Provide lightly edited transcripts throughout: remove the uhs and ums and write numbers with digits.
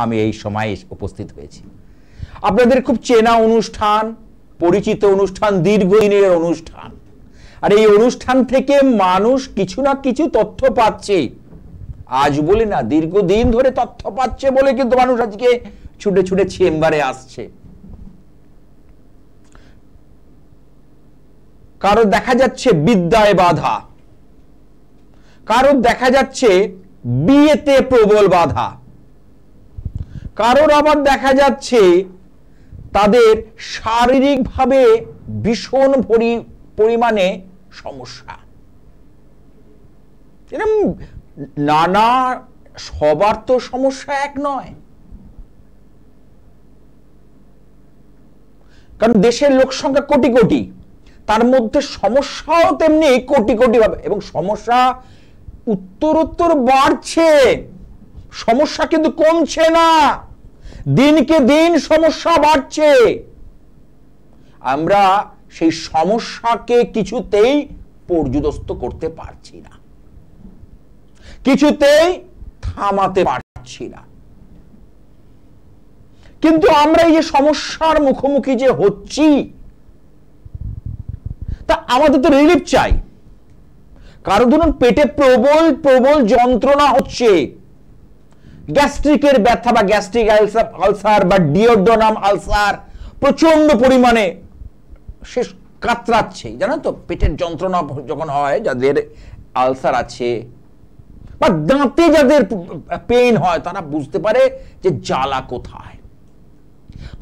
আমি এই সময়ে উপস্থিত হয়েছি। আপনাদের খুব চেনা অনুষ্ঠান, পরিচিত অনুষ্ঠান, দীর্ঘদিনের অনুষ্ঠান, আর এই অনুষ্ঠান থেকে মানুষ কিছু না কিছু তথ্য পাচ্ছে। আজ বলে না, দীর্ঘদিন ধরে তথ্য পাচ্ছে বলে কিন্তু মানুষ আজকে ছুটে ছুটে চেম্বারে আসছে। কারো দেখা যাচ্ছে বিদ্যায় বাধা, কারো দেখা যাচ্ছে বিয়েতে প্রবল বাধা, কারোর আবার দেখা যাচ্ছে তাদের শারীরিকভাবে ভীষণ পরিমাণে সমস্যা। এরকম নানা, সবার তো সমস্যা এক নয়, কারণ দেশের লোক সংখ্যা কোটি কোটি, তার মধ্যে সমস্যাও তেমনি কোটি কোটি ভাবে, এবং সমস্যা উত্তরোত্তর বাড়ছে, সমস্যা কিন্তু কমছে না, দিনকে দিন সমস্যা বাড়ছে। আমরা সেই সমস্যাকে কিছুতেই পর্যুদস্ত করতে পারছি না, কিছুতেই থামাতে পারছি না। কিন্তু আমরা এই যে সমস্যার মুখোমুখি যে হচ্ছি, তা আমাদের তো রিলিফ চাই। কারো ধরুন পেটে প্রবল প্রবল যন্ত্রণা হচ্ছে, গ্যাস্ট্রিকের ব্যথা বা গ্যাস্ট্রিক আলসার বা ডিওডোনাম আলসার প্রচন্ড পরিমাণে সে কাতরাচ্ছে, জানো তো, পেটের যন্ত্রণা যখন হয়, যাদের আলসার আছে বা দাঁতে যাদের পেইন হয়, তারা বুঝতে পারে যে জ্বালা কোথায়।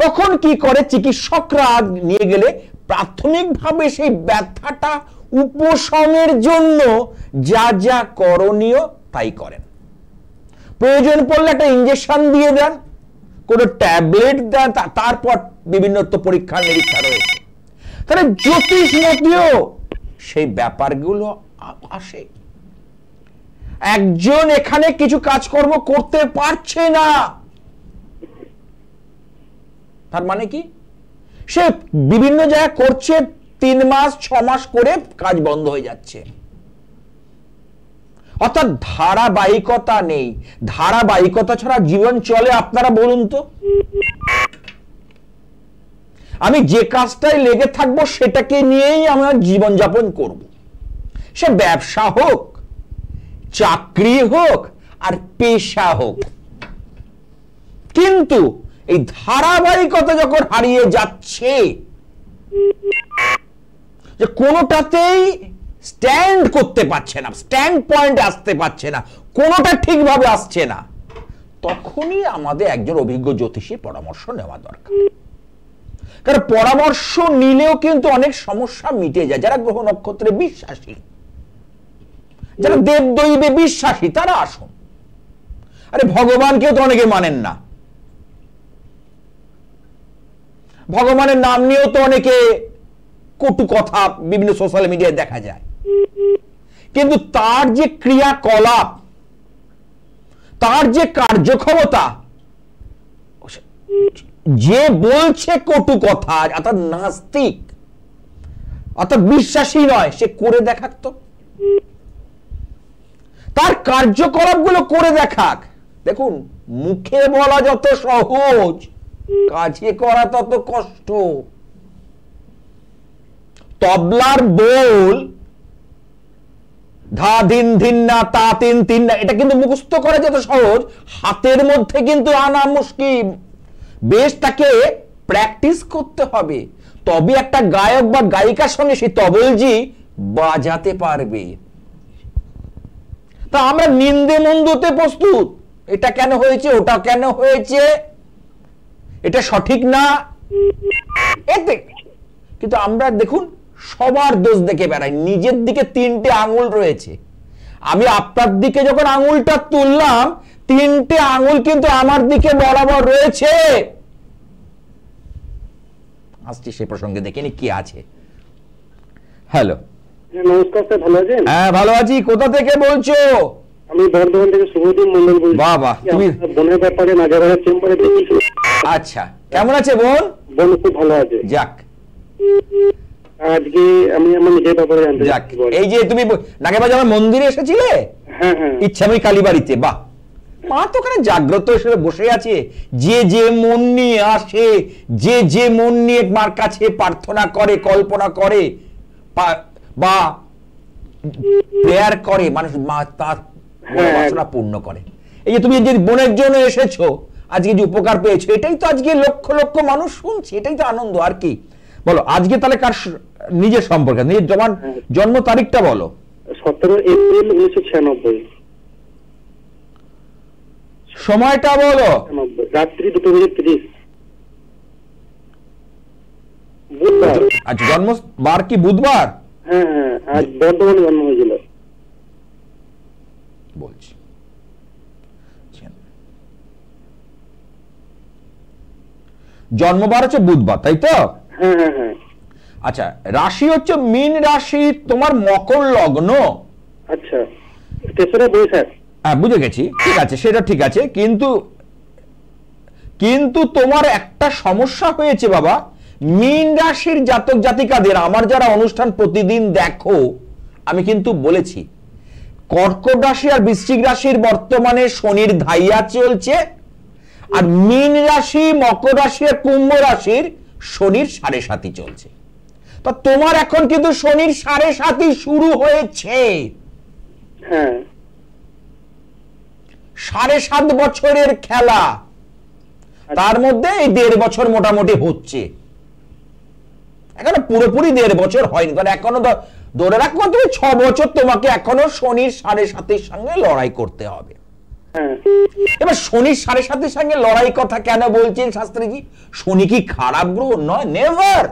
তখন কি করে চিকিৎসকরা নিয়ে গেলে প্রাথমিকভাবে সেই ব্যথাটা উপশমের জন্য যা যা করণীয় তাই করেন। প্রয়োজন পড়লে একটা ইনজেকশন দিয়ে দেন, কোনো ট্যাবলেট দেন, তারপর বিভিন্ন তো পরীক্ষা নিরীক্ষা রয়েছে। তাহলে জ্যোতিষ মতেও সেই ব্যাপারগুলো আসে। একজন এখানে কিছু কাজকর্ম করতে পারছে না, তার মানে কি সে বিভিন্ন জায়গায় করছে, 3 মাস 6 মাস করে কাজ বন্ধ হয়ে যাচ্ছে। অর্থাৎ ধারাবাহিকতা নেই। ধারাবাহিকতা ছাড়া জীবন চলে? আপনারা বলুন তো। আমি যে কাজটাই লেগে থাকবো সেটাকে নিয়েই আমরা জীবনযাপন করব, সে ব্যবসা হোক, চাকরি হোক, আর পেশা হোক। কিন্তু এই ধারাবাহিকতা যখন হারিয়ে যাচ্ছে, যে কোনোটাতেই স্ট্যান্ড করতে পারছে না, স্ট্যান্ড পয়েন্ট আসতে পারছে না, কোনোটা ঠিকভাবে আসছে না, তখনই আমাদের একজন অভিজ্ঞ জ্যোতিষীর পরামর্শ নেওয়া দরকার। কারণ পরামর্শ নিলেও কিন্তু অনেক সমস্যা মিটে যায়। যারা গ্রহ নক্ষত্রে বিশ্বাসী, যারা দেবদৈবে বিশ্বাসী, তারা আসুন। আরে ভগবানকেও তো অনেকে মানেন না, ভগবানের নাম নিয়েও তো অনেকে কটু কথা বিভিন্ন সোশ্যাল মিডিয়ায় দেখা যায়। কিন্তু তার যে ক্রিয়াকলাপ, তার যে কার্যক্ষমতা, যে বলছে কটু কথা, অর্থাৎ নাস্তিক, অর্থাৎ বিশ্বাসী নয়, সে করে দেখাক তো, তার কার্যকলাপগুলো করে দেখাক। দেখুন, মুখে বলা যত সহজ, কাজে করা তত কষ্ট। তবলার বোল ধা ধিন ধিন না তা তিন তিন না, এটা কিন্তু মুখস্থ করা যত সহজ, হাতের মধ্যে কিন্তু আনা মুশকিল। বেশ তাকে প্র্যাকটিস করতে হবে, তবে একটা গায়ক বা গায়িকার সঙ্গে সেই তবলজি বাজাতে পারবে। তা আমরা নিন্দে মন্দতে প্রস্তুত, এটা কেন হয়েছে, ওটা কেন হয়েছে, এটা সঠিক না, এতে কিন্তু আমরা দেখুন সবার দোষ দেখে বেড়াই। নিজের দিকে 3টে আঙুল রয়েছে, আমি আপনার দিকে যখন আঙুলটা তুললাম, 3টে আঙুল কিন্তু আমার দিকে বরাবর রয়েছে। আসছি সে প্রসঙ্গে, দেখিনি কি আছে। হ্যালো, নমস্কার স্যার, ভালো আছেন? হ্যাঁ ভালো আছি। কোথা থেকে বলছো? আমি বর্ধমান থেকে শুভদীপ মন্ডল বলছি। বাবা, তুমি বোনের ব্যাপারে নাগারহাট চেম্বারে দেখেছি। আচ্ছা, কেমন আছে বোন? বোন খুব ভালো আছে। যাক, আজকে আমি আমার নিজের ব্যাপারে জানতে যাক, এই যে তুমি নাগেবাজার মন্দিরে এসেছিলে? হ্যাঁ হ্যাঁ, ইচ্ছাময়ী কালীবাড়িতে, বাহ, মা তো ওখানে জাগ্রত হিসেবে বসে আছে, যে যে মন নিয়ে আসে, যে যে মন নিয়ে মার কাছে প্রার্থনা করে, কল্পনা করে বা প্রেয়ার করে, মানুষ মা তার বাসনা পূর্ণ করে। এই যে তুমি যে বোনের জন্য এসেছো, আজকে যে উপকার পেয়েছো, এটাই তো আজকে লক্ষ লক্ষ মানুষ শুনছে, এটাই তো আনন্দ। আর কি বলো আজকে তাহলে কার নিজের সম্পর্কে, নিজের জন্ম তারিখটা বলো। 17 এপ্রিল 1996। সময়টা বলো। রাত্রি 2:30। বুধবার। আচ্ছা, জন্মবার কি বুধবার? হ্যাঁ হ্যাঁ, আজ বর্ধমানে জন্ম হয়েছিল। বলছি জন্মবার হচ্ছে বুধবার, তাই তো? হ্যাঁ হ্যাঁ হ্যাঁ। আচ্ছা, রাশি হচ্ছে মীন রাশি, তোমার মকর লগ্ন। আচ্ছা, 3রা বৈশাখ। হ্যাঁ, বুঝে গেছি, ঠিক আছে, সেটা ঠিক আছে, কিন্তু তোমার একটা সমস্যা হয়েছে বাবা। মীন রাশির জাতক জাতিকাদের, আমার যারা অনুষ্ঠান প্রতিদিন দেখো, আমি কিন্তু বলেছি কর্কট রাশি আর বৃশ্চিক রাশির বর্তমানে শনির ধাইয়া চলছে, আর মীন রাশি, মকর রাশি আর কুম্ভ রাশির শনির 7.5 চলছে। তো তোমার এখন কিন্তু শনির 7.5 শুরু হয়েছে। হ্যাঁ, 7.5 বছরের খেলা, তার মধ্যে এই 1.5 বছর মোটামুটি হচ্ছে, এখনো পুরোপুরি 1.5 বছর হয়নি, কারণ এখনো ধরে রাখবো তুমি 6 বছর তোমাকে এখনো শনির 7.5 সঙ্গে লড়াই করতে হবে। এবার শনির 7.5 সঙ্গে লড়াই কথা কেন বলছেন শাস্ত্রীজি? শনি কি খারাপ গ্রহ? নয়, নেভার।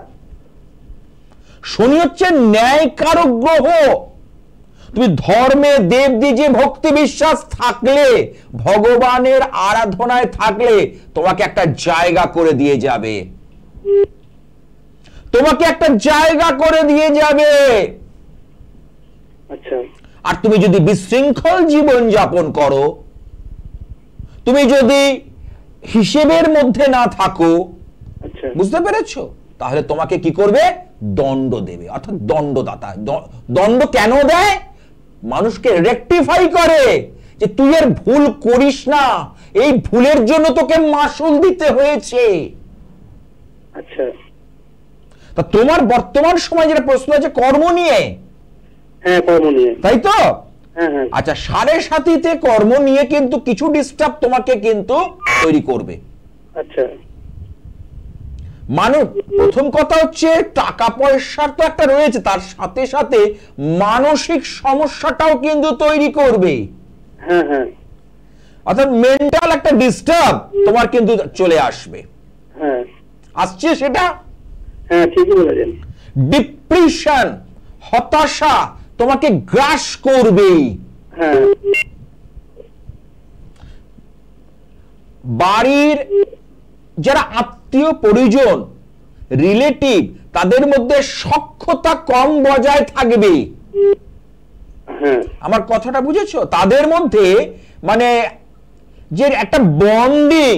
শনি হচ্ছে ন্যায়কারক গ্রহ। তুমি ধর্মে দেবদেবী ভক্তি বিশ্বাস থাকলে, ভগবানের আরাধনায় থাকলে, তোমাকে একটা জায়গা করে দিয়ে যাবে, তোমাকে একটা জায়গা করে দিয়ে যাবে। আচ্ছা। আর তুমি যদি বিশৃঙ্খল জীবন যাপন করো, তুমি যদি হিসেবের মধ্যে না থাকো, বুঝতে পেরেছো, তাহলে তোমাকে কি করবে? দণ্ড দেবে, অর্থাৎ দণ্ডদাতা। দণ্ড কেন দেয়? মানুষকে রেকটিফাই করে যে তুই এর ভুল করিস না, এই ভুলের জন্য তোকে মাসুল দিতে হয়েছে। আচ্ছা, তা তোমার বর্তমান সময় যেটা প্রশ্ন আছে কর্ম নিয়ে। হ্যাঁ, কর্ম নিয়ে, তাই তো? হ্যাঁ হ্যাঁ। আচ্ছা, 7.5 কর্ম নিয়ে কিন্তু কিছু ডিস্টার্ব তোমাকে কিন্তু তৈরি করবে। আচ্ছা। মানুষ, প্রথম কথা হচ্ছে টাকা পয়সার তো একটা রয়েছে, তার সাথে সাথে মানসিক সমস্যাটাও কিন্তু তৈরি করবে। হ্যাঁ হ্যাঁ। অর্থাৎ মেন্টাল একটা ডিস্টার্ব তোমার কিন্তু চলে আসবে। হ্যাঁ, আসছে সেটা? হ্যাঁ, ঠিকই বলেছেন। ডিপ্রেশন, হতাশা তোমাকে গ্রাস করবে। হ্যাঁ। বাড়ির যারা আত্মীয় পরিজন, রিলেটিভ, তাদের মধ্যে সখ্যতা কম বজায় থাকবে। হ্যাঁ, আমার কথাটা বুঝেছো? তাদের মধ্যে মানে যে একটা বন্ডিং,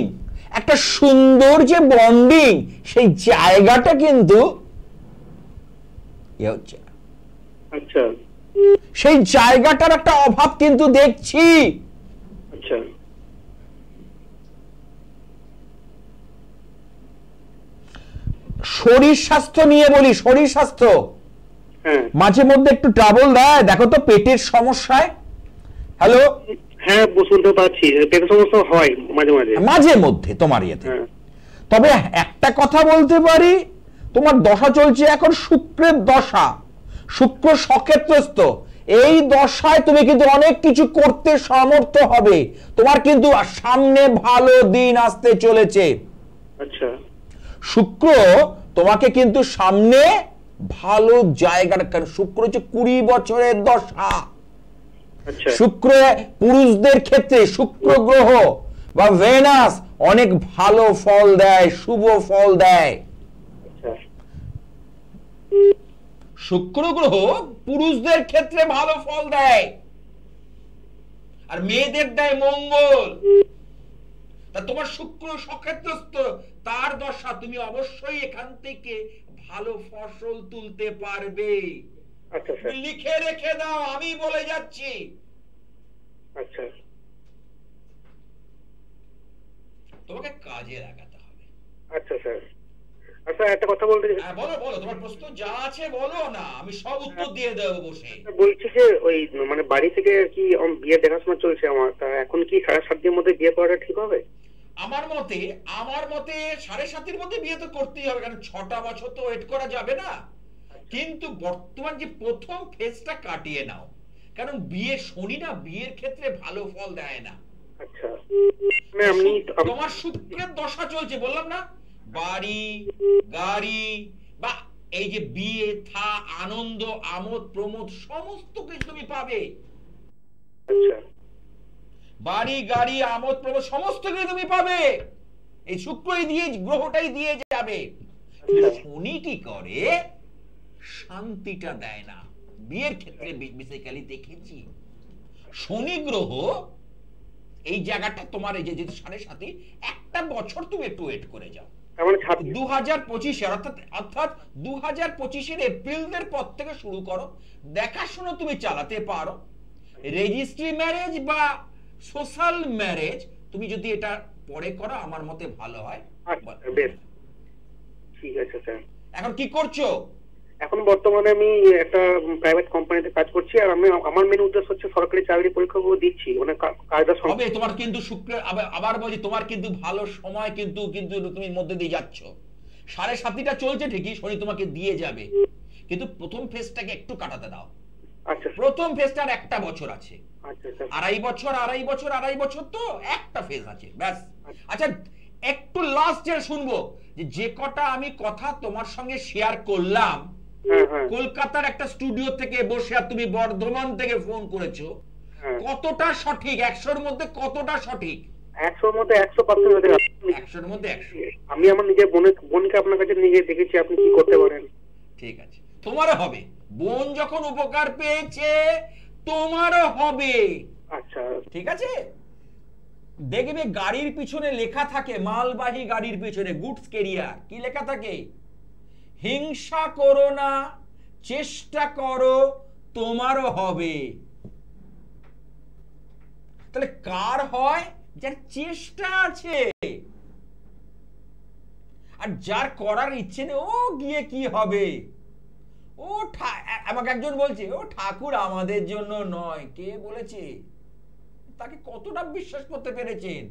একটা সুন্দর যে বন্ডিং, সেই জায়গাটা কিন্তু হচ্ছে, আচ্ছা, সেই জায়গাটার একটা অভাব কিন্তু দেখছি। আচ্ছা। শরীর স্বাস্থ্য নিয়ে বলি, শরীর স্বাস্থ্য মাঝে মধ্যে একটু ট্রাবল দেয়, দেখো তো পেটের সমস্যায়। হ্যালো, হ্যাঁ, শুনতে পাচ্ছি, পেটের সমস্যা হয় মাঝে মাঝে, মাঝে মধ্যে তোমার ইয়েতে। তবে একটা কথা বলতে পারি, তোমার দশা চলছে এখন শুক্রের দশা, শুক্র সক্ষেত্রস্থ। এই দশায় তুমি কিন্তু অনেক কিছু করতে সমর্থ হবে, তোমার কিন্তু সামনে ভালো দিন আসতে চলেছে। আচ্ছা। শুক্র তোমাকে কিন্তু সামনে ভালো জায়গাটা, কারণ শুক্র হচ্ছে 20 বছরের দশা। শুক্র পুরুষদের ক্ষেত্রে, শুক্র গ্রহ বা ভেনাস অনেক ভালো ফল দেয়, শুভ ফল দেয়। শুক্র গ্রহ পুরুষদের ক্ষেত্রে ভালো ফল দেয়, আর মেয়েদের দেয় মঙ্গল। তা তোমার শুক্র সক্ষেত্রস্থ, তার দশা, তুমি অবশ্যই এখান থেকে ভালো ফসল তুলতে পারবে। লিখে রেখে দাও, আমি বলে যাচ্ছি। আচ্ছা। তোমাকে কাজে লাগাতে হবে। আচ্ছা স্যার। আচ্ছা একটা কথা বলতে হ্যাঁ বলো বলো, তোমার প্রশ্ন যা আছে বলো না, আমি সব উত্তর দিয়ে দেবো বসে। বলছি যে ওই মানে বাড়ি থেকে কি বিয়ে দেখাশোনা চলছে আমার, তা এখন কি 7.5 দিনের মধ্যে বিয়ে করাটা ঠিক হবে? আমার মতে 7.5-এর মধ্যে বিয়ে তো করতেই হবে, কারণ 6টা বছর তো ওয়েট করা যাবে না। কিন্তু বর্তমান যে প্রথম ফেজটা কাটিয়ে নাও, কারণ বিয়ে শনি না বিয়ের ক্ষেত্রে ভালো ফল দেয় না। আচ্ছা মানে তোমার শুক্রের দশা চলছে বললাম না, বাড়ি গাড়ি বা এই যে বিয়ে থা আনন্দ আমোদ প্রমোদ সমস্ত কিছু তুমি পাবে। আচ্ছা বাড়ি গাড়ি আমোদ প্রমোদ সমস্ত কিছু তুমি পাবে, এই শুক্রই দিয়ে গ্রহটাই দিয়ে যাবে। শনি কি করে, শান্তিটা দেয় না বিয়ের ক্ষেত্রে। বেসিক্যালি দেখেছি শনি গ্রহ এই জায়গাটা তোমার এই যে 7.5 একটা বছর তুমি একটু ওয়েট করে যাও। 2025 অর্থাৎ 2025 এপ্রিলের পর থেকে শুরু করো, দেখাশোনা তুমি চালাতে পারো। রেজিস্ট্রি ম্যারেজ বা সোশ্যাল ম্যারেজ তুমি যদি এটা পরে করো আমার মতে ভালো হয়। বেশ ঠিক আছে স্যার। এখন কি করছো? এখন বর্তমানে আমি একটা প্রাইভেট কোম্পানিতে কাজ করছি, আর আমি আমার মেন উদ্দেশ্য হচ্ছে সরকারি চাকরি পরীক্ষাগুলো দিচ্ছি, মানে কাজটা হবে। তোমার কিন্তু শুক্র আবার বলছি, তোমার কিন্তু ভালো সময় কিন্তু তুমি মধ্যে দিয়ে যাচ্ছ। 7.5টা চলছে ঠিকই, শনি তোমাকে দিয়ে যাবে, কিন্তু প্রথম ফেজটাকে একটু কাটাতে দাও। আচ্ছা প্রথম ফেজটার একটা বছর আছে, আচ্ছা 2.5 বছর তো একটা ফেজ আছে ব্যাস। আচ্ছা একটু লাস্ট যে শুনবো, যে কটা আমি কথা তোমার সঙ্গে শেয়ার করলাম, কলকাতার একটা স্টুডিও থেকে বসে আর তুমি বর্ধমান থেকে ফোন করেছো, কতটা সঠিক? 100-র মধ্যে কতটা সঠিক? 100-র মধ্যে 100%। 100-র মধ্যে 100। আমি আমার নিজের বোনকে আপনার কাছে নিয়ে দেখেছি, আপনি কি করতে পারেন। ঠিক আছে, তোমারও হবে। বোন যখন উপকার পেয়েছে তোমারও হবে। আচ্ছা ঠিক আছে। দেখবে গাড়ির পিছনে লেখা থাকে, মালবাহী গাড়ির পিছনে গুডস ক্যারিয়ার, কি লেখা থাকে? হিংসা করো না, চেষ্টা করো, তোমারও হবে। তাহলে কার হয়? যার চেষ্টা আছে, আর যার করার ইচ্ছে নেই ও গিয়ে কি হবে। ও আমাকে একজন বলছে ও ঠাকুর আমাদের জন্য নয়। কে বলেছে? তাকে কতটা বিশ্বাস করতে পেরেছেন,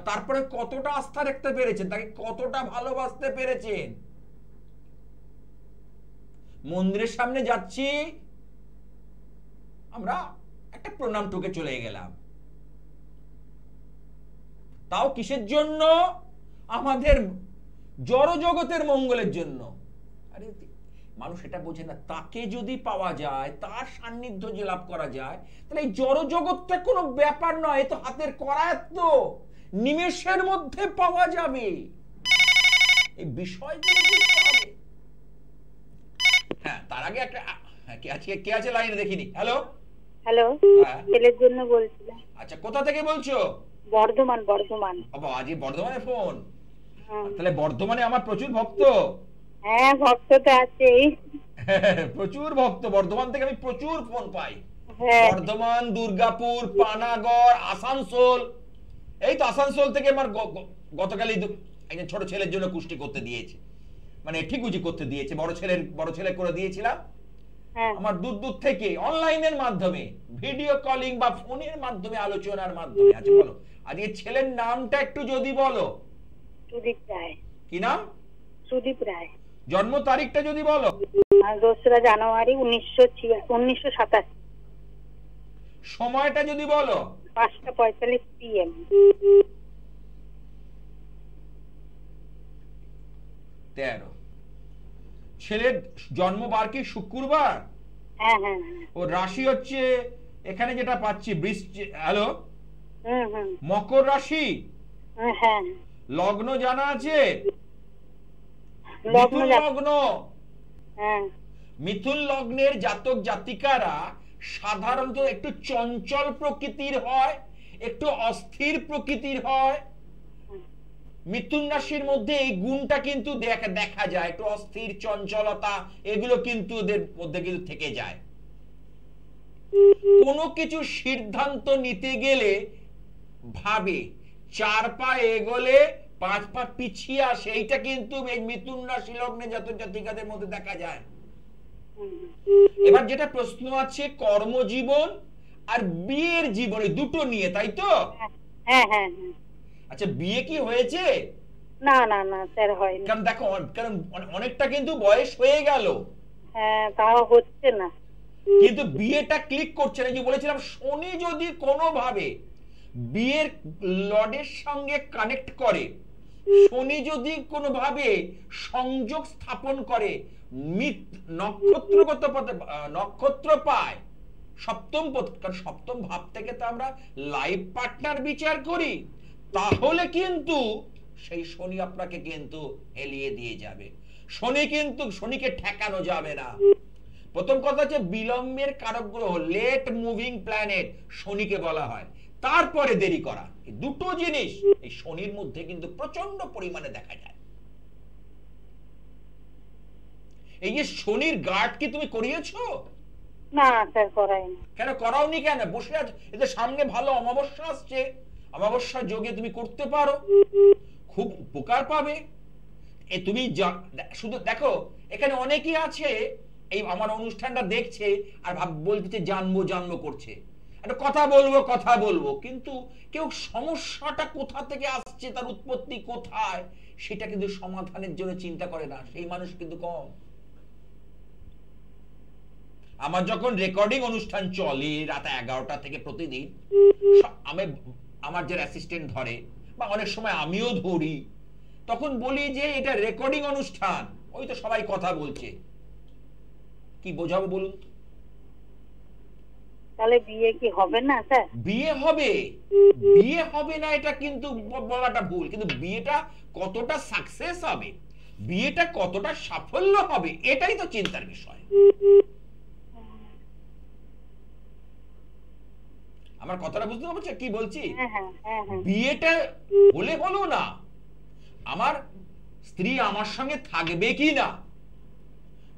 তারপরে কতটা আস্থা রাখতে পেরেছেন, তাকে কতটা ভালোবাসতে পেরেছেন। মন্দিরের সামনে যাচ্ছি আমরা, একটা প্রণাম ঠুকে চলে গেলাম, তাও কিসের জন্য? আমাদের জড় জগতের মঙ্গলের জন্য। আরে মানুষ এটা বোঝে না, তাকে যদি পাওয়া যায়, তার সান্নিধ্য যে লাভ করা যায়, তাহলে এই জড় জগৎটা কোনো ব্যাপার নয়, এ তো হাতের করায়ত্ত, তো নিমেষের মধ্যে পাওয়া যাবে। এই বিষয়গুলো বুঝতে হবে। হ্যাঁ তার আগে একটা কে আছে লাইনে দেখিনি। হ্যালো হ্যালো, ছেলের জন্য বলছিলাম। আচ্ছা কোথা থেকে বলছো? বর্ধমান। বাবা আজকে বর্ধমানে ফোন? তাহলে বর্ধমানে আমার প্রচুর ভক্ত। হ্যাঁ ভক্ত তো আছেই, প্রচুর ভক্ত। বর্ধমান থেকে আমি প্রচুর ফোন পাই। বর্ধমান, দুর্গাপুর, পানাগড়, আসানসোল। এই তো আসানসোল থেকে আমার গতকালই একজন ছোট ছেলের জন্য কুষ্টি করতে দিয়েছে, মানে ঠিকুজি করতে দিয়েছে। বড় ছেলে করে দিয়েছিলাম। আমার দূর থেকে অনলাইনের মাধ্যমে, ভিডিও কলিং বা ফোনের মাধ্যমে, আলোচনার মাধ্যমে। আচ্ছা বলো আজকে ছেলের নামটা একটু যদি বলো। সুদীপ রায়। কি নাম? সুদীপ রায়। জন্ম তারিখটা যদি বলো। 2রা জানুয়ারি 1987। সময়টা যদি বলো। 5:45 PM। ছেলের জন্মবার কি শুক্রবার? হ্যাঁ। ও রাশি হচ্ছে এখানে যেটা পাচ্ছি বৃষ্টি। হ্যালো, মকর রাশি। হ্যাঁ। লগ্ন জানা আছে? লগ্ন। মিথুন লগ্নের জাতক জাতিকারা সাধারণত একটু চঞ্চল প্রকৃতির হয়, একটু অস্থির প্রকৃতির হয়। মিথুন রাশির মধ্যে এই গুণটা কিন্তু দেখা যায়, একটু অস্থির চঞ্চলতা, এগুলো কিন্তু ওদের মধ্যে কিন্তু থেকে যায়। কোনো কিছু সিদ্ধান্ত নিতে গেলে ভাবে 4 পা এগোলে 5 পা পিছিয়ে আসে, এইটা কিন্তু এই মিথুন রাশি লগ্নে জাতক জাতিকাদের মধ্যে দেখা যায়। এবার যেটা প্রশ্ন আছে কর্মজীবন আর বিয়ের জীবনে দুটো নিয়ে, তাই তো? হ্যাঁ হ্যাঁ। আচ্ছা, বিয়ে কি হয়েছে? না না না স্যার, হয়নি। কারণ দেখো, কারণ অনেকটা কিন্তু বয়স হয়ে গেল, হ্যাঁ তাও হচ্ছে না, কিন্তু বিয়েটা ক্লিক করছে না। যে বলেছিলাম, শনি যদি কোনোভাবে বিয়ের লর্ডের সঙ্গে কানেক্ট করে, শনি যদি কোনোভাবে সংযোগ স্থাপন করে, নক্ষত্রগত নক্ষত্র পায় সপ্তম পদ, কারণ সপ্তম ভাব থেকে তো আমরা লাইফ পার্টনার বিচার করি, তাহলে কিন্তু সেই শনি আপনাকে কিন্তু এলিয়ে দিয়ে যাবে। শনি কিন্তু, শনিকে ঠেকানো যাবে না। প্রথম কথা হচ্ছে বিলম্বের কারক গ্রহ, লেট মুভিং প্ল্যানেট শনিকে বলা হয়। তারপরে দেরি করা, এই দুটো জিনিস এই শনির মধ্যে কিন্তু প্রচন্ড পরিমাণে দেখা যায়। এই যে শনির গার্ড কি তুমি করিয়েছো? না স্যার করাইনি। কেন করাওনি? কেন বসে আছো? এতে সামনে ভালো অমাবস্যা আসছে, অমাবস্যা যোগে তুমি করতে পারো, খুব উপকার পাবে। তুমি শুধু দেখো, এখানে অনেকেই আছে এই আমার অনুষ্ঠানটা দেখছে আর বলতেছে জানবো জানবো করছে, একটা কথা বলবো, কিন্তু কেউ সমস্যাটা কোথা থেকে আসছে, তার উৎপত্তি কোথায়, সেটা কিন্তু সমাধানের জন্য চিন্তা করে না, সেই মানুষ কিন্তু কম। আমার যখন রেকর্ডিং অনুষ্ঠান চলে রাত 11টা থেকে প্রতিদিন, আমি আমার যে অ্যাসিস্ট্যান্ট ধরে বা অনেক সময় আমিও ধরি, তখন বলি যে এটা রেকর্ডিং অনুষ্ঠান, ওই তো সবাই কথা বলছে, কি বোঝাবো বলুন? তাহলে বিয়ে কি হবে না স্যার? বিয়ে হবে, বিয়ে হবে না এটা কিন্তু বলাটা ভুল, কিন্তু বিয়েটা কতটা সাকসেস হবে, বিয়েটা কতটা সাফল্য হবে, এটাই তো চিন্তার বিষয়। আমার কথাটা বুঝতে পারছো কি বলছি? বিয়েটা হলে হলো না, আমার স্ত্রী আমার সঙ্গে থাকবে কি না,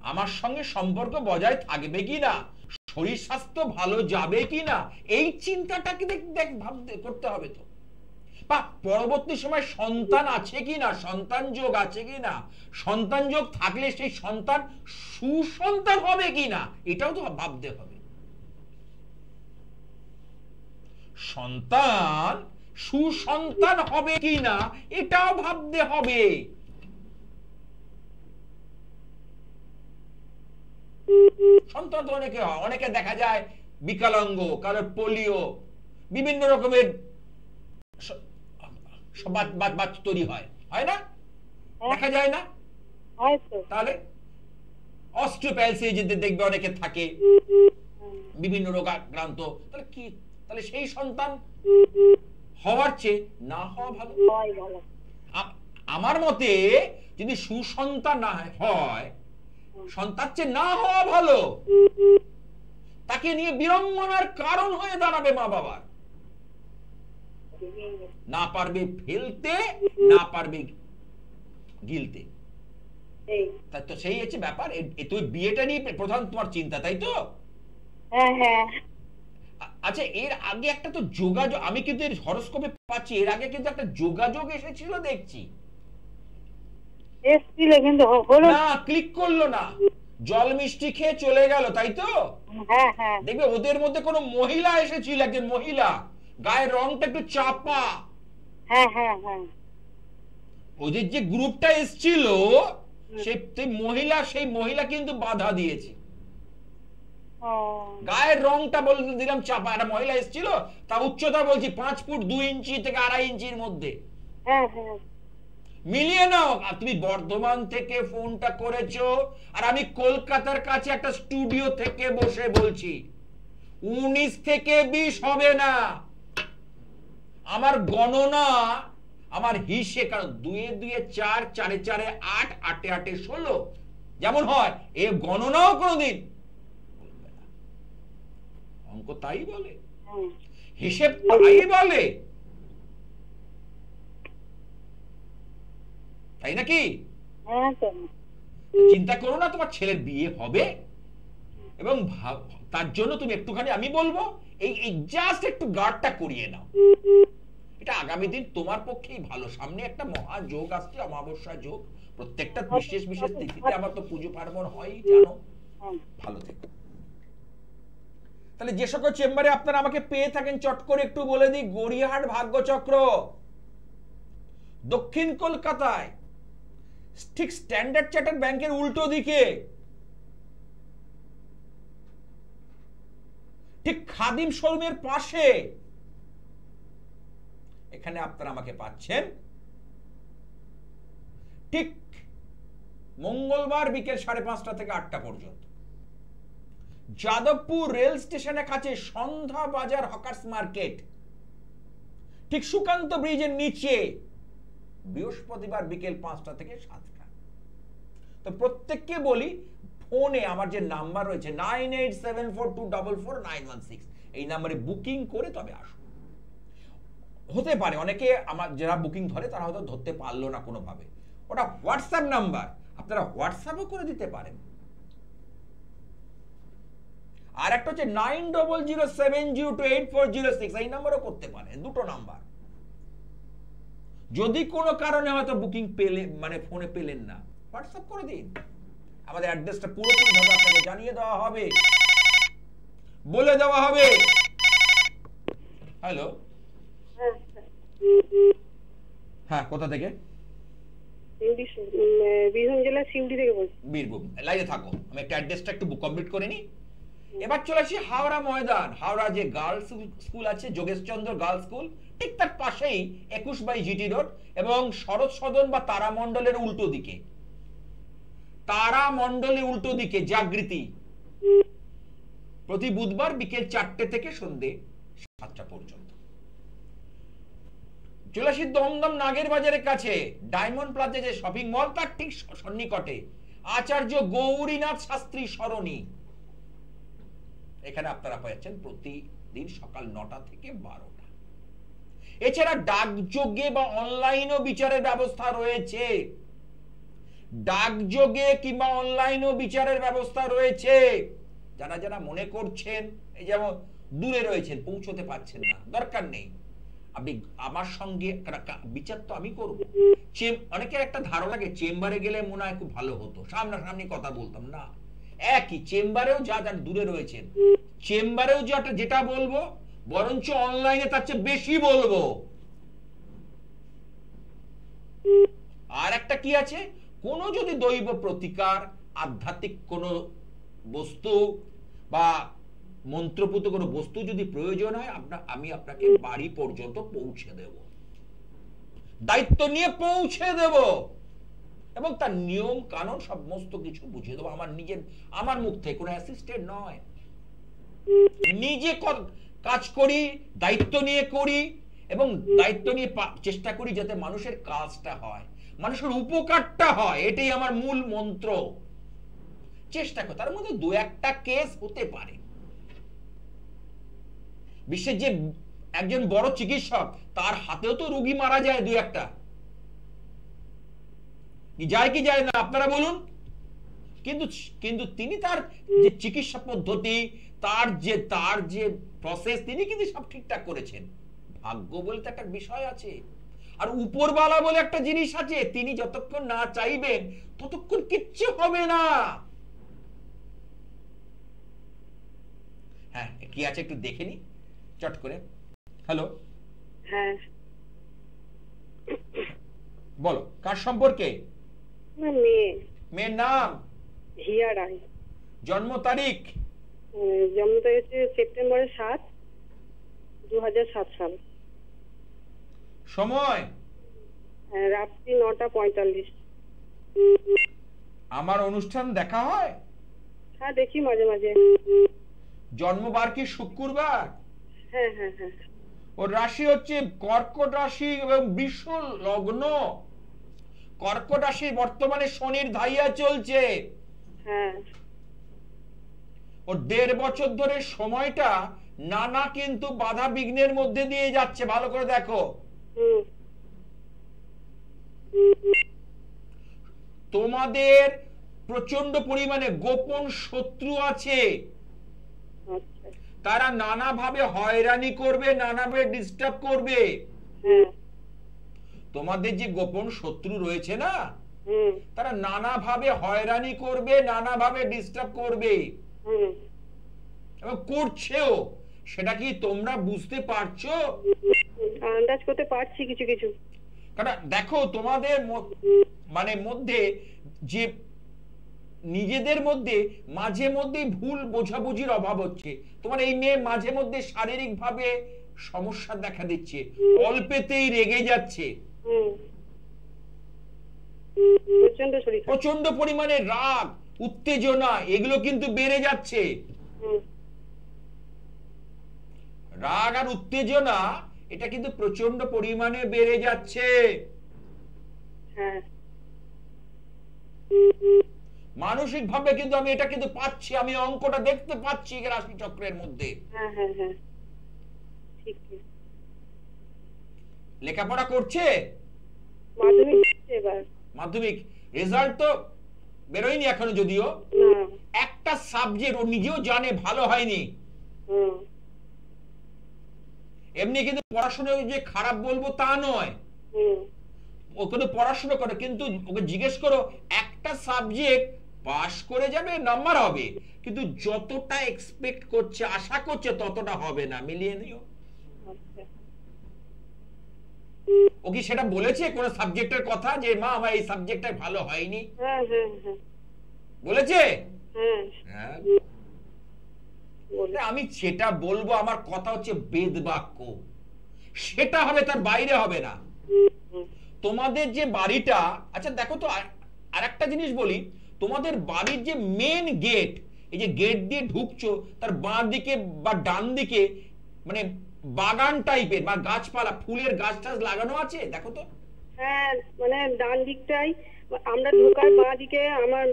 আমার সঙ্গে সম্পর্ক বজায় থাকবে কি না, শরীর স্বাস্থ্য ভালো যাবে কি না, এই চিন্তাটাকে ভাবতে করতে হবে তো। বা পরবর্তী সময় সন্তান আছে কি না, সন্তান যোগ আছে কি না, সন্তান যোগ থাকলে সেই সন্তান সুসন্তান হবে কি না, এটাও তো ভাবতে হবে। সন্তান সুসন্তান হবে কি না, এটাও ভাবতে হবে। সন্তান তো অনেকে হয়, অনেকে দেখা যায় বিকলাঙ্গ, কারোর পোলিও, বিভিন্ন রকমের বাচ্চা তৈরি হয়, হয় না? দেখা যায় না? তাহলে অস্টিওপ্যারালাইসিস দেখবে অনেকে থাকে, বিভিন্ন রোগাক্রান্ত, তাহলে কি, তাহলে সেই সন্তান হওয়ার চেয়ে না হওয়া ভালো। আমার মতে যদি সুসন্তান না হয়, সন্তান চেয়ে না হওয়া ভালো, তাকে নিয়ে বিড়ম্বনার কারণ হয়ে দাঁড়াবে মা বাবার, না পারবে ফেলতে, না পারবে গিলতে, তাই তো সেই হচ্ছে ব্যাপার। তুই বিয়েটা নিয়ে প্রধান তোমার চিন্তা, তাই তো? আচ্ছা, এর আগে একটা তো যোগাযোগ, আমি কিন্তু এর হরোস্কোপে পাচ্ছি, এর আগে কিন্তু একটা যোগাযোগ এসেছিল দেখছি, কিন্তু না ক্লিক করলো না, জল মিষ্টি খেয়ে চলে গেল, তাই তো? দেখবে ওদের মধ্যে কোনো মহিলা এসেছিল, একজন মহিলা, গায়ের রংটা একটু চাপা, ওদের যে গ্রুপটা এসেছিল সেই মহিলা কিন্তু বাধা দিয়েছে, গায়ের রংটা বলতে দিলাম চাপা, একটা মহিলা এসেছিল, তার উচ্চতা বলছি 5 ফুট 2 ইঞ্চি থেকে 2.5 ইঞ্চির মধ্যে, মিলিয়ে নাও। আর তুমি বর্ধমান থেকে ফোনটা করেছো, আর আমি কলকাতার কাছে একটা স্টুডিও থেকে বসে বলছি 19 থেকে 20 হবে না, আমার গণনা, আমার হিসে, কারণ 2 এ 2 এ 4, 4 এ 4 এ 8, 8 এ 8 এ 16 যেমন হয়, এ গণনাও কোনদিন অঙ্ক তাই বলে, হিসেব তাই বলে, তাই নাকি? চিন্তা করো না, তোমার ছেলের বিয়ে হবে, এবং তার জন্য তুমি একটুখানি, আমি বলবো এই জাস্ট একটু গার্ডটা করিয়ে নাও, এটা আগামী দিন তোমার পক্ষেই ভালো। সামনে একটা মহাযোগ আসছে, অমাবস্যা যোগ, প্রত্যেকটা বিশেষ বিশেষ তিথিতে আমার তো পুজো পার্বণ হয় জানো। ভালো থেকো। তাহলে যে সকল চেম্বারে আপনারা আমাকে পেয়ে থাকেন চট করে একটু বলে দিই। গড়িয়াহাট ভাগ্যচক্র, দক্ষিণ কলকাতায় ঠিক স্ট্যান্ডার্ড চার্টার্ড ব্যাংকের উল্টো দিকে, ঠিক খাদিম শোরুমের পাশে, এখানে আপনারা আমাকে পাচ্ছেন ঠিক মঙ্গলবার বিকেল 5:30 থেকে 8টা পর্যন্ত। যাদবপুর রেল স্টেশনের কাছে সন্ধ্যা বাজার হকার্স মার্কেট, ঠিক সুকান্ত ব্রিজের নিচে, বৃহস্পতিবার বিকেল 5টা থেকে 7টা। তো প্রত্যেককে বলি, ফোনে আমার যে নাম্বার রয়েছে 9874244916, এই নাম্বারে বুকিং করে তবে আসুন। হতে পারে অনেকে আমার যারা বুকিং ধরে তারা হয়তো ধরতে পারলো না কোনোভাবে, ওটা হোয়াটসঅ্যাপ নাম্বার, আপনারা হোয়াটসঅ্যাপও করে দিতে পারেন। আর একটা হচ্ছে 9007028406, এই নাম্বারও করতে পারেন, দুটো নাম্বার। যদি কোনো কারণে হয়তো বুকিং পেলে মানে ফোনে পেলেন না, হোয়াটসঅ্যাপ করে দিন, আমাদের অ্যাড্রেসটা পুরোপুরি ভাবে আপনাকে জানিয়ে দেওয়া হবে, বলে দেওয়া হবে। হ্যালো, হ্যাঁ কোথা থেকে? বীরভূম জেলা সিউড়ি থেকে বলছি। বীরভূম, লাইনে থাকো, আমি একটা অ্যাড্রেসটা একটু কমপ্লিট করে নিই। এবার চলে আসি হাওড়া ময়দান। হাওড়া যে গার্লস স্কুল আছে, যোগেশচন্দ্র গার্লস স্কুল, ঠিক তার পাশেই 21/GT রোড এবং শরৎ সদন বা তারামণ্ডলের উল্টো দিকে, তারামণ্ডলের উল্টো দিকে জাগৃতি, প্রতি বুধবার বিকেল 4টে থেকে সন্ধে 7টা পর্যন্ত। চলে আসি দমদম নাগের বাজারের কাছে ডায়মন্ড প্লাজা যে শপিং মল, তার ঠিক সন্নিকটে আচার্য গৌরীনাথ শাস্ত্রী সরণি, এখানে আপনারা পাচ্ছেন প্রতিদিন সকাল 9টা থেকে 12টা। এছাড়া ডাকযোগে বা অনলাইনও বিচারের ব্যবস্থা রয়েছে, ডাকযোগে কিংবা অনলাইনও বিচারের ব্যবস্থা রয়েছে। যারা যারা মনে করছেন এই যেমন দূরে রয়েছেন, পৌঁছতে পারছেন না, দরকার নেই, আপনি আমার সঙ্গে বিচার তো আমি করব। অনেকের একটা ধারণা লাগে চেম্বারে গেলে মনে হয় খুব ভালো হতো, সামনাসামনি কথা বলতাম না। একই চেম্বারেও যা যা দূরে রয়েছেন, চেম্বারেও যেটা বলবো বরঞ্চ অনলাইনে তার চেয়ে বেশি বলবো। আর একটা কি আছে, কোনো যদি দৈব প্রতিকার, আধ্যাত্মিক কোনো বস্তু বা মন্ত্রপুত কোনো বস্তু যদি প্রয়োজন হয়, আমি আপনাকে বাড়ি পর্যন্ত পৌঁছে দেব, দায়িত্ব নিয়ে পৌঁছে দেব এবং তার নিয়ম কানুন সমস্ত কিছু বুঝিয়ে দেবো আমার মুখ থেকে, কোনো অ্যাসিস্ট্যান্ট নয়। নিজে কাজ করি, দায়িত্ব নিয়ে করি এবং দায়িত্ব নিয়ে চেষ্টা করি যাতে মানুষের কাজটা হয়, মানুষের উপকারটা হয়, এটাই আমার মূল মন্ত্র। চেষ্টা করি, তার মধ্যে 2-1টা কেস হতে পারে। বিশ্বের যে একজন বড় চিকিৎসক, তার হাতেও তো রোগী মারা যায় 2-1টা, যায় কি যায় না আপনারা বলুন। কিন্তু তিনি তার যে চিকিৎসা পদ্ধতি, তার যে প্রসেস, তিনি কিন্তু সব ঠিকঠাক করেছেন। ভাগ্য বলতে একটা বিষয় আছে, আর উপরওয়ালা বলে একটা জিনিস আছে, তিনি যতক্ষণ না চাইবেন ততক্ষণ কিচ্ছু হবে না। হ্যাঁ, কি আছে একটু দেখে নি চট করে। হ্যালো, হ্যাঁ বলো কার সম্পর্কে? মেয়ের নাম হিয়া রায়। জন্ম তারিখ? জন্ম তারিখ হচ্ছে সেপ্টেম্বরের 7, 2007 সাল। সময়? রাত্রি 9:45। আমার অনুষ্ঠান দেখা হয়? হ্যাঁ, দেখি মাঝে মাঝে। জন্মবার কি শুক্রবার? হ্যাঁ হ্যাঁ হ্যাঁ। ওর রাশি হচ্ছে কর্কট রাশি এবং বৃষ লগ্ন। কর্কট রাশি বর্তমানে শনির ধাইয়া চলছে। হ্যাঁ। ওর 1.5 বছর ধরে সময়টা নানা কিন্তু বাধা বিঘ্নের মধ্যে দিয়ে যাচ্ছে, ভালো করে দেখো। তোমাদের প্রচন্ড পরিমাণে গোপন শত্রু আছে, তারা নানাভাবে হয়রানি করবে, নানাভাবে ডিস্টার্ব করবে। হ্যাঁ। তোমাদের যে গোপন শত্রু রয়েছে না, হুম তারা নানাভাবে হয়রানি করবে, নানাভাবে ডিস্টার্ব করবে হুম। এবং করছেও। সেটা কি তোমরা বুঝতে পারছো? আন্দাজ করতে পারছি কিছু কিছু। কারণ দেখো তোমাদের মানে মধ্যে যে নিজেদের মধ্যে মাঝে মধ্যে ভুল বোঝাবুঝির অভাব হচ্ছে। তোমার এই মেয়ে মাঝে মধ্যে শারীরিক ভাবে সমস্যা দেখা দিচ্ছে, অল্পেতেই রেগে যাচ্ছে, প্রচন্ড পরিমাণে রাগ উত্তেজনা এগুলো কিন্তু বেড়ে যাচ্ছে। রাগ আর উত্তেজনা এটা কিন্তু প্রচন্ড পরিমাণে বেড়ে যাচ্ছে। মানসিক ভাবে কিন্তু আমি এটা কিন্তু পাচ্ছি, আমি অঙ্কটা দেখতে পাচ্ছি রাশি চক্রের মধ্যে। লেখাপড়া করছে, মাধ্যমিক রেজাল্ট তো বেরোয়নি এখনো, যদিও একটা সাবজেক্ট ও নিজেও জানে ভালো হয়নি। এমনি কিন্তু পড়াশোনা যে খারাপ বলবো তা নয়, ও কিন্তু পড়াশোনা করে, কিন্তু ওকে জিজ্ঞেস করো একটা সাবজেক্ট পাস করে যাবে, নাম্বার হবে, কিন্তু যতটা এক্সপেক্ট করছে, আশা করছে ততটা হবে না। মিলিয়ে নিও। ও কি সেটা বলেছে কোন সাবজেক্টের কথা যে মা আমার এই সাবজেক্টটা ভালো হয়নি? বলেছে? হ্যাঁ। আমি সেটা বলবো, আমার কথা হচ্ছে বেদ বাক্য, সেটা হবে, তার বাইরে হবে না। তোমাদের যে বাড়িটা, আচ্ছা দেখো তো আর একটা জিনিস বলি, তোমাদের বাড়ির যে মেন গেট, এই যে গেট দিয়ে ঢুকছো, তার বাঁ দিকে বা ডান দিকে মানে বাগান টাইপের বা গাছপালা, ফুলের গাছ টাছ লাগানো আছে? দেখো তো। হ্যাঁ, মানে ডান দিকটাই আমরা ঢোকার বাঁ দিকে আমার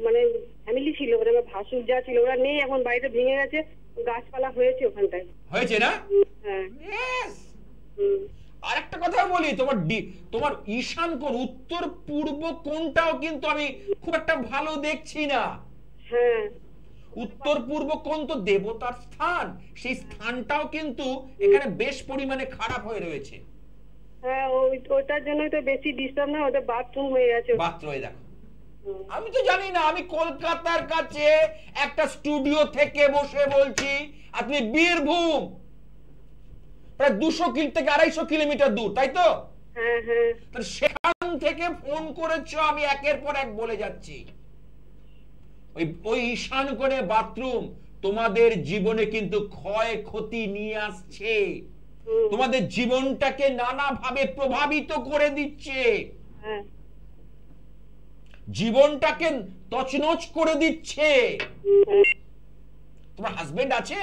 মানে ফ্যামিলি ছিল, মানে আমার ভাসুর যা ছিল ওরা নেই এখন, বাড়িটা ভেঙে গেছে, গাছপালা হয়েছে ওখানটায়। হয়েছে না? হ্যাঁ। আর একটা কথা বলি, তোমার ঈশান কোণ, উত্তর পূর্ব কোণটাও কিন্তু আমি খুব একটা ভালো দেখছি না। হ্যাঁ, উত্তর পূর্ব কোণ তো দেবতার স্থান, সেই স্থানটাও কিন্তু এখানে বেশ পরিমাণে খারাপ হয়ে রয়েছে। হ্যাঁ, ওটার জন্যই তো বেশি ডিস্টার্ব না, ওটা বাথরুম হয়ে গেছে। বাথরুমে দেখো, আমি তো জানি না, আমি কলকাতার কাছে একটা স্টুডিও থেকে বসে বলছি, আর তুমি বীরভূম, প্রায় 200 থেকে 250 কিলোমিটার দূর, তাই তো? হ্যাঁ হ্যাঁ। সেখান থেকে ফোন করেছো, আমি একের পর এক বলে যাচ্ছি। ওই ঈশান কোণে বাথরুম তোমাদের জীবনে কিন্তু ক্ষয় ক্ষতি নিয়ে আসছে, তোমাদের জীবনটাকে নানাভাবে প্রভাবিত করে দিচ্ছে, জীবনটাকে তছনছ করে দিচ্ছে। তোমার হাজবেন্ড আছে?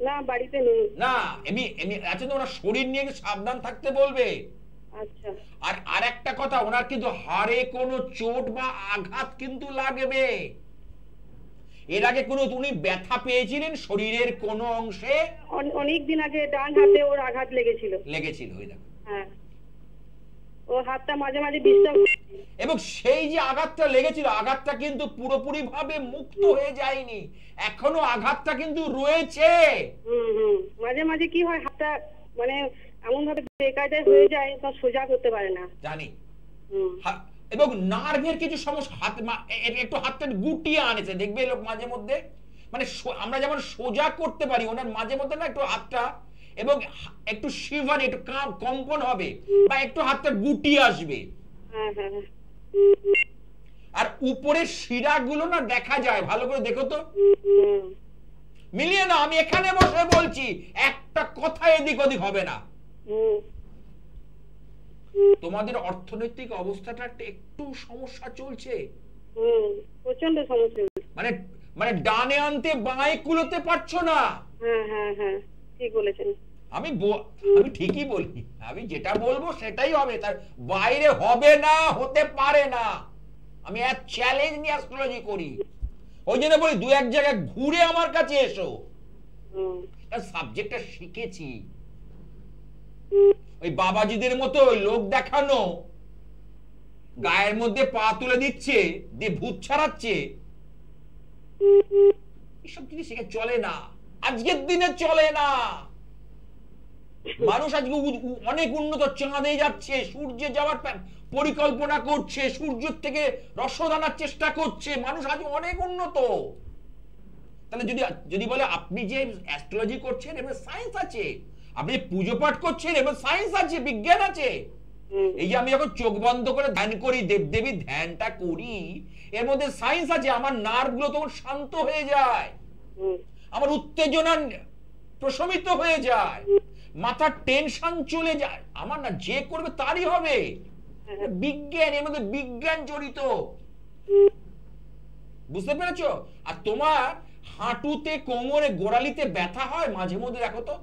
না, বাড়িতে নেই। না, এমনি আছে, ওনার শরীর নিয়ে সাবধান থাকতে বলবে। আচ্ছা। আর আরেকটা কথা, ওনার কিন্তু হাড়ে কোনো চোট বা আঘাত কিন্তু লাগবে। এর আগে কোনো উনি ব্যথা পেয়েছিলেন শরীরের কোন অংশে? অনেকদিন আগে ডান হাতে ওর আঘাত লেগেছিল। ওই দেখো। হ্যাঁ, ও হাতটা মাঝে মাঝে ডিস্টার্ব, এবং সেই যে আঘাতটা লেগেছিল, আঘাতটা কিন্তু পুরোপুরি ভাবে মুক্ত হয়ে যায়নি, এখনো আঘাতটা কিন্তু রয়েছে। মাঝে মাঝে কি হয়, হাতটা মানে এমন ভাবে বেকায়দায় হয়ে যায়, তো সোজা করতে পারে না। জানি। এবং নার্ভের কিছু সমস্যা, একটু হাতটা গুটিয়ে আনেছে, দেখবে লোক মাঝে মধ্যে, মানে আমরা যেমন সোজা করতে পারি, ওনার মাঝে মধ্যে না একটু হাতটা এবং একটু শিভার, একটু কম্পন হবে, বা একটু হাতটা গুটিয়ে আসবে। আর উপরের শিরাগুলো না দেখা যায়, ভালো করে দেখো তো, মিলিয়ে না, আমি এখানে বসে বলছি, একটা কথা এদিক ওদিক হবে না। তোমাদের অর্থনৈতিক অবস্থাটা একটু সমস্যা চলছে, প্রচন্ড সমস্যা, মানে ডানে আনতে বাঁয়ে কুলোতে পারছো না। হ্যাঁ, ঠিক বলেছেন। আমি ঠিকই বলি, আমি যেটা বলবো সেটাই হবে, তার বাইরে হবে না, হতে পারে না। আমি এক চ্যালেঞ্জ নিয়ে অ্যাস্ট্রোলজি করি, ওই জন্য বলি 2-1 জায়গায় ঘুরে আমার কাছে এসো, সাবজেক্টটা শিখেছি। ওই বাবাজিদের মতো লোক দেখানো, গায়ের মধ্যে পা তুলে দিচ্ছে, দিয়ে ভূত ছাড়াচ্ছে, এসব জিনিস চলে না, আজকের দিনে চলে না। মানুষ আজকে অনেক উন্নত, চাঁদে যাচ্ছে, সূর্যে যাওয়ার পরিকল্পনা করছে, সূর্যের থেকে রসদ আনার চেষ্টা করছে, মানুষ আজ অনেক উন্নত। তাহলে যদি বলে আপনি যে অ্যাস্ট্রোলজি করছেন এবার সায়েন্স আছে, আপনি পুজো পাঠ করছেন এবার সায়েন্স আছে, বিজ্ঞান আছে। এই যে আমি যখন চোখ বন্ধ করে ধ্যান করি, দেবদেবীর ধ্যানটা করি, এর মধ্যে সায়েন্স আছে। আমার নার্ভ গুলো তখন শান্ত হয়ে যায়, আমার উত্তেজনা প্রশমিত হয়ে যায়, মাথার টেনশন চলে যায়। আমার না যে করবে তারই হবে। বিজ্ঞান, এর মধ্যে বিজ্ঞান জড়িত, বুঝতে পেরেছো? আর তোমার হাঁটুতে, কোমরে, গোড়ালিতে ব্যথা হয় মাঝে মধ্যে, দেখো তো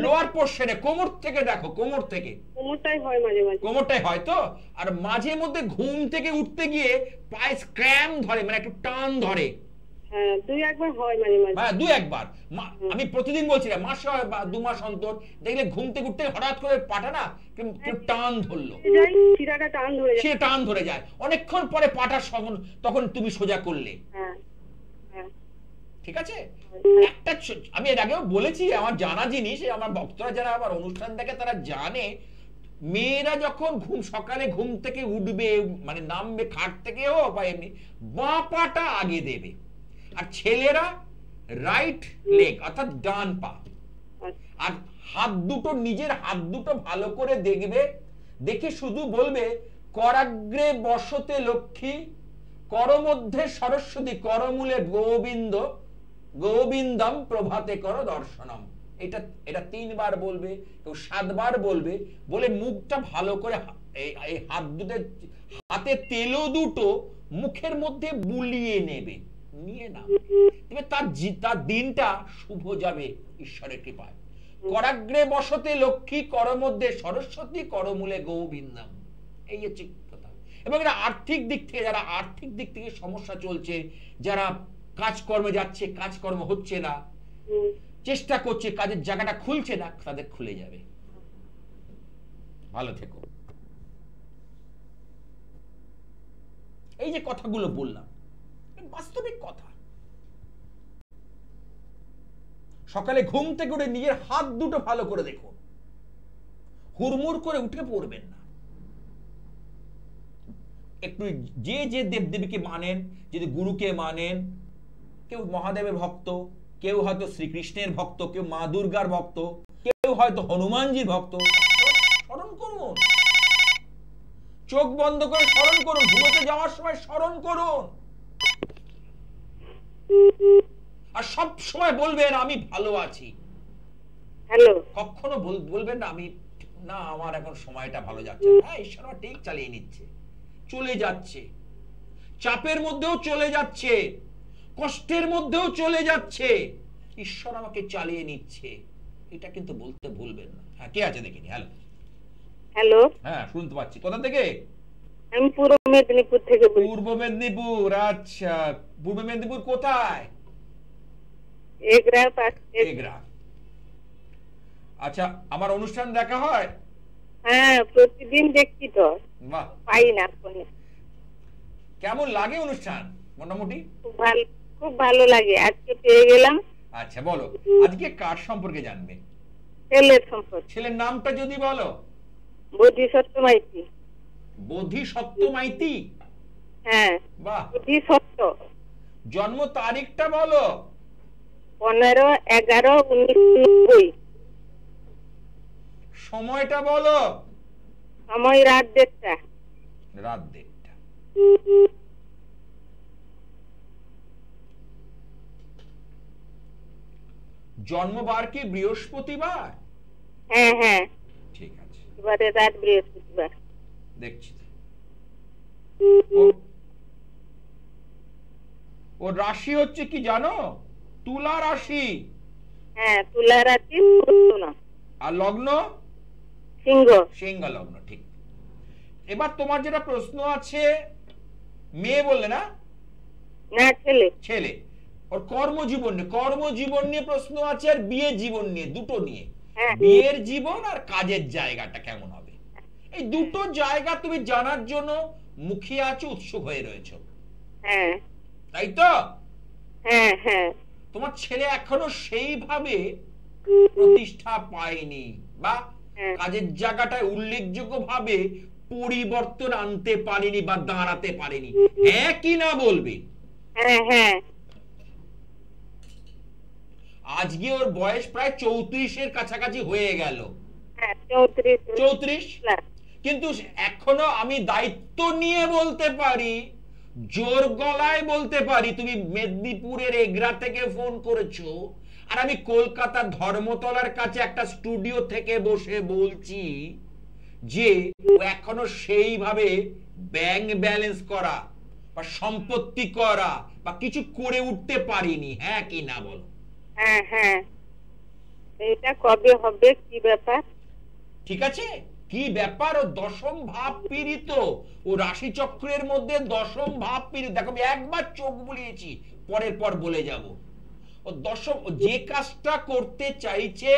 লোয়ার পোর্শনে, কোমর থেকে দেখো, কোমর থেকে, কোমরটাই হয় মাঝে মাঝে, কোমরটাই হয় তো। আর মাঝে মধ্যে ঘুম থেকে উঠতে গিয়ে পায়ে ক্র্যাম্প ধরে, মানে একটু টান ধরে। হ্যাঁ, 2-1 হয় মাঝে মাঝে। হ্যাঁ, 2-1 আমি প্রতিদিন বলছি না, মাসে হয় বা 2 মাস অন্তর দেখলে ঘুম থেকে উঠতে হঠাৎ করে পাটা না কেউ টান ধরলো, শিরাটা টান ধরে যায়, সে টান ধরে যায়। অনেকক্ষণ পরে পাটা তখন তুমি সোজা করলে। হ্যাঁ হ্যাঁ, ঠিক আছে। একটা আমি এর আগেও বলেছি, আমার জানা জিনিস, আমার ভক্তরা যারা আমার অনুষ্ঠান দেখে তারা জানে, মেয়েরা যখন সকালে ঘুম থেকে উঠবে, মানে নামবে খাট থেকে হোক বা এমনি, বাঁ পাটা আগে দেবে। আর ছেলেরা রাইট লেগ অর্থাৎ ডান পা। আর হাত দুটো, নিজের হাত দুটো ভালো করে দেখবে, দেখে শুধু বলবে করাগ্রে বসতে লক্ষ্মী, কর মধ্যে সরস্বতী, করমূলে গোবিন্দ, গোবিন্দম প্রভাতে কর দর্শনম। এটা 3 বার বলবে, কেউ 7 বার বলবে। বলে মুখটা ভালো করে, এই হাত দুটো, হাতে তেলো দুটো মুখের মধ্যে বুলিয়ে নেবে, নিয়ে না তবে তার দিনটা শুভ যাবে ঈশ্বরের কৃপায়। করাগ্রে বসতে লক্ষ্মী, কর মধ্যে সরস্বতী, করমূলে গোবিন্দম। এই হচ্ছে কথা। এবং এটা আর্থিক দিক থেকে, যারা আর্থিক দিক থেকে সমস্যা চলছে, যারা কাজকর্মে যাচ্ছে, কাজকর্ম হচ্ছে না, চেষ্টা করছে, কাজের জায়গাটা খুলছে না, তাদের খুলে যাবে। ভালো থেকো। এই যে কথাগুলো বললাম বাস্তবিক কথা। সকালে ঘুম থেকে উঠে নিজের হাত দুটো ভালো করে দেখো, হুড়মুড় করে উঠে পড়বেন না। একটু যে দেবদেবীকে মানেন, যদি গুরুকে মানেন, কেউ মহাদেবের ভক্ত, কেউ হয়তো শ্রীকৃষ্ণের ভক্ত, কেউ মা দুর্গার ভক্ত, কেউ হয়তো হনুমানজির ভক্ত, স্মরণ করুন, চোখ বন্ধ করে স্মরণ করুন, ঘুমোতে যাওয়ার সময় স্মরণ করুন। আর সব সময় বলবেন আমি ভালো আছি। হ্যালো, কখনো বলবেন না আমি না, আমার এখন সময়টা ভালো যাচ্ছে। হ্যাঁ, ঈশ্বর আমার ঠিক চালিয়ে নিচ্ছে, চলে যাচ্ছে, চাপের মধ্যেও চলে যাচ্ছে, কষ্টের মধ্যেও চলে যাচ্ছে, ঈশ্বর আমাকে চালিয়ে নিচ্ছে, এটা কিন্তু বলতে ভুলবেন না। হ্যাঁ, কে আছে দেখিনি? হ্যালো, হ্যালো, হ্যাঁ শুনতে পাচ্ছি। কোথা থেকে? আমি পূর্ব মেদিনীপুর থেকে বলছি। পূর্ব মেদিনীপুর। আচ্ছা, পূর্ব মেদিনীপুর কোথায়? এগরা পাশে। এগরা। আচ্ছা, আমার অনুষ্ঠান দেখা হয়? হ্যাঁ, প্রতিদিন দেখছি তো, বাহ, পাই না ফোনে। কেমন লাগে অনুষ্ঠান? মোটামুটি খুব ভালো লাগে, আজকে পেয়ে গেলাম। আচ্ছা, বলো আজকে কার সম্পর্কে জানবে? ছেলের সম্পর্কে। ছেলের নামটা যদি বলো। বোধিসত্ত্ব মাইতি। বোধিসত্ত্ব মাইতি? হ্যাঁ, বাহ। বোধিসত্ত্ব। জন্ম তারিখটা বলো। 15/11/1990। সময়টা বলো। সময় রাত 1:30। রাত 1:30। জন্মবার কি বৃহস্পতিবার? হ্যাঁ হ্যাঁ, ঠিক আছে, এবারে রাত বৃহস্পতিবার। দেখছি। ও রাশি হচ্ছে কি জানো? তুলা রাশি। হ্যাঁ, তুলা রাশি। আর লগ্ন? সিংহ। সিংহ লগ্ন, ঠিক। এবার তোমার যেটা প্রশ্ন আছে, মেয়ে বললে না? না, ছেলে। ছেলে। ওর কর্মজীবন নিয়ে প্রশ্ন আছে, আর বিয়ের জীবন নিয়ে, দুটো নিয়ে। বিয়ের জীবন আর কাজের জায়গাটা কেমন হবে, এই দুটো জায়গা তুমি জানার জন্য মুখিয়ে আছো, উৎসুক হয়ে রয়েছো। হ্যাঁ, তাই তো? হ্যাঁ হ্যাঁ। তোমার ছেলে এখনো সেইভাবে প্রতিষ্ঠা পায়নি বা হ্যাঁ। কাজের জায়গাটায় উল্লেখযোগ্যভাবে পরিবর্তন আনতে পারেনি বা দাঁড়াতে পারেনি। হ্যাঁ কি না বলবে? হ্যাঁ হ্যাঁ আজকে ওর বয়স প্রায় 34-এর কাছাকাছি হয়ে গেল। হ্যাঁ 34 34। কিন্তু এখনো আমি দায়িত্ব নিয়ে বলতে পারি, জোর গলায় বলতে পারি, তুমি মেদিনীপুরের এগরা থেকে ফোন করেছো আর আমি কলকাতার ধর্মতলার কাছে একটা স্টুডিও থেকে বসে বলছি যে ও এখনো সেইভাবে ব্যাংক ব্যালেন্স করা বা সম্পত্তি করা বা কিছু করে উঠতে পারিনি। হ্যাঁ কি না বলো? হ্যাঁ হ্যাঁ এটা কবে হবে, কি ব্যাপার? ঠিক আছে, কি ব্যাপার? ও দশম ভাব পীড়িত, ও রাশি চক্রের মধ্যে দশম ভাব পীড়িত। দেখো আমি একবার চোখ বুলিয়েছি, পরের পর বলে যাব। ও দশম, যে কাজটা করতে চাইছে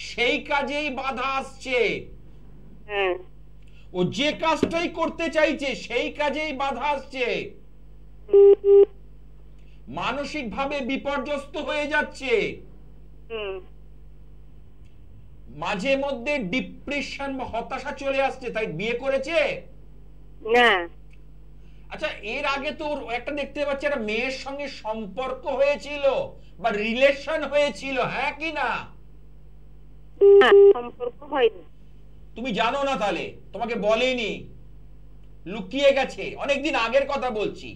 সেই কাজেই বাধা আসছে। হ্যাঁ ও যে কাজটাই করতে চাইছে সেই কাজেই বাধা আসছে। মানসিক ভাবে বিপর্যস্ত হয়ে যাচ্ছে, মাঝে মধ্যে ডিপ্রেশন বা হতাশা চলে আসছে। তাই বিয়ে করেছে না। আচ্ছা, এর আগে তো ওর একটা দেখতে পাচ্ছি একটা মেয়ের সঙ্গে সম্পর্ক হয়েছিল বা রিলেশন হয়েছিল। হ্যাঁ কি না? না, সম্পর্ক হয়নি। তুমি জানো না? তাহলে তোমাকে বলেনি, লুকিয়ে গেছে, অনেকদিন আগের কথা বলছি।